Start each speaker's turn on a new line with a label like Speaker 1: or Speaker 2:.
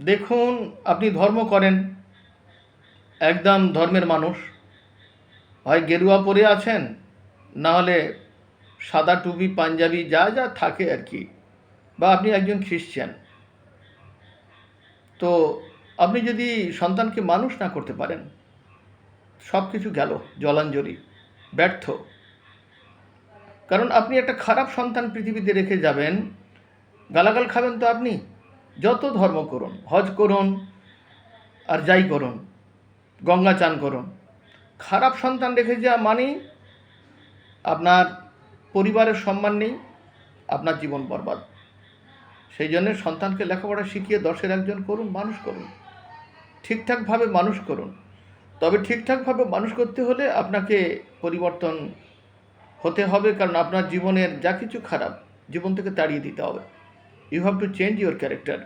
Speaker 1: দেখুন, আপনি ধর্ম করেন, একদম ধর্মের মানুষ, হয় গেরুয়া পরে আছেন, না হলে সাদা টুপি পাঞ্জাবি যা যা থাকে আর কি, বা আপনি একজন খ্রিশ্চান। তো আপনি যদি সন্তানকে মানুষ না করতে পারেন, সব কিছু গেল জলাঞ্জলি, ব্যর্থ। কারণ আপনি একটা খারাপ সন্তান পৃথিবীতে রেখে যাবেন, গালাগাল খাবেন তো আপনি। যত ধর্ম করুন, হজ করুন আর যাই করুন, গঙ্গা চান করুন, খারাপ সন্তান রেখে যাওয়া মানেই আপনার পরিবারের সম্মান নেই, আপনার জীবন বরবাদ। সেই জন্য সন্তানকে লেখাপড়া শিখিয়ে 10-এর একজন করুন, মানুষ করুন, ঠিকঠাকভাবে মানুষ করুন। তবে ঠিকঠাকভাবে মানুষ করতে হলে আপনাকে পরিবর্তন হতে হবে, কারণ আপনার জীবনের যা কিছু খারাপ, জীবন থেকে তাড়িয়ে দিতে হবে। You have to change your character.